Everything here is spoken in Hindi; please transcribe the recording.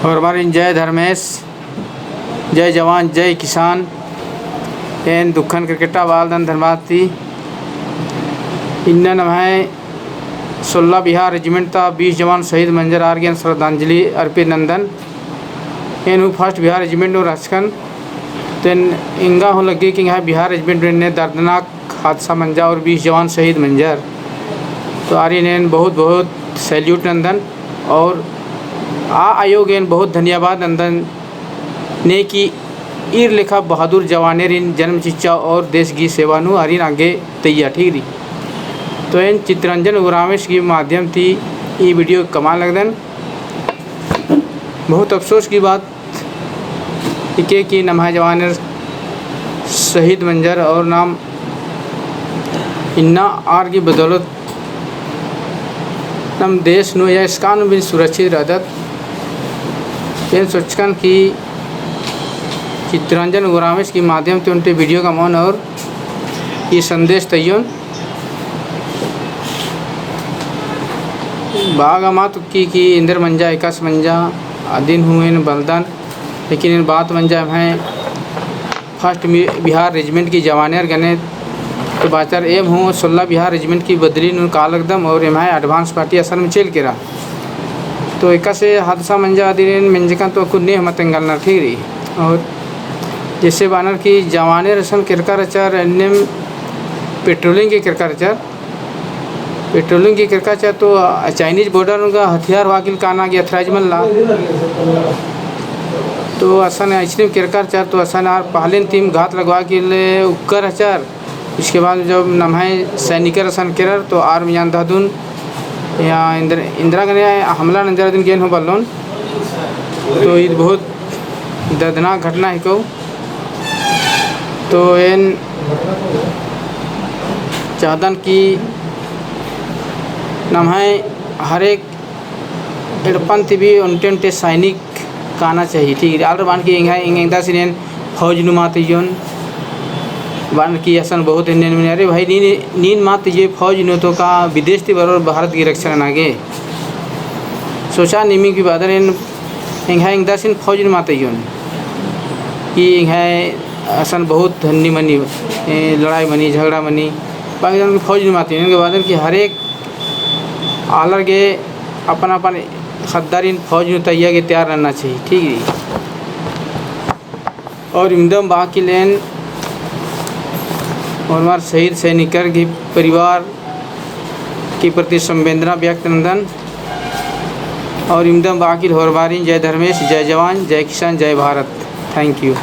और हमारे जय धर्मेश, जय जवान जय किसान एन दुखन क्रिकेटा वालदन धन्यवाद थी इन्ना नमः 16 बिहार रेजिमेंट था 20 जवान शहीद मंजर आर्गन श्रद्धांजलि अर्पित नंदन एन फर्स्ट बिहार रेजिमेंट और रचकन तेन इंगा हो लगे कि यहाँ बिहार रेजिमेंट ने दर्दनाक हादसा मंजा और 20 जवान शहीद मंजर तो आर्यन एन बहुत बहुत सैल्यूट नंदन और आयोग एन बहुत धन्यवाद नंदन ने कि ईर लेखा बहादुर जवानेर इन जन्म शिक्षा और देश की सेवा नु आर्यन आगे तैयार ठीक रही तो इन चित्रंजन उग्रामेश के माध्यम थी ये वीडियो कमाल लगदन। बहुत अफसोस की बात कि नमः जवानेर शहीद मंजर और नाम इन्ना आर की बदौलत नम देश नु या इसकान भी सुरक्षित रहत इन सोचकन की चित्रंजन उग्रामेश के माध्यम से उनके वीडियो का मन और ये संदेश तयन बागा मात की इंदर मंजा एकाश मंजा अधीन हुए न बलिदान लेकिन इन बात मंजा है फर्स्ट बिहार रेजिमेंट की जवानेर गने तो बाचार एम हूँ 16 बिहार रेजिमेंट की बदली नु काल एकदम और एम है एडवांस पार्टी असर में चल के रहा तो एक से हादसा मंजा अधीन मंजका तो कुछ नहीं हम तेंगलना ठीक रही और जैसे बानर की जवानेर रसम किरकार आचार अन्य पेट्रोलिंग के किरकार आचार तो चाइनीज बॉर्डर का हथियार वाकिल काना की अथराइजमन ला तो असन ऐसे किरकार आचार तो असन आर पहले टीम घात लगवा के लिए उपकर आचार इसके बाद जब नमहे सैनिकर असन किरर तो आर मियान दादुन या इंदिरा गांधी हमला नंजर दिन गेन हो बल्लोन तो ये बहुत दर्दनाक घटना है को तो इन चाहतन की नमहे हर एक एडपंथ भी उनटे सैनिक काना चाहिए ठीक है आलर बान की इंगा से फौज नुमात योन बान की असन बहुत अरे भाई नीन मात ये फौज नो तो का विदेश थी बरोबर भारत की रक्षा नागे सोचा निमी की बादर इन इंगा से फौज नुमात योन कि इंगा असन बहुत धन्य मनी लड़ाई मनी झगड़ा मनी बाकी फौज नुमाती इनके बाद कि हर एक आलर के अपन अपन खद्दारी फौज में तैयार के तैयार रहना चाहिए ठीक है और एकदम बाकी लेन और हमारे शहीद सैनिकर के परिवार के प्रति संवेदना व्यक्त नंदन और एकदम बाकी होरबारी जय धर्मेश जय जवान जय किसान जय भारत थैंक यू।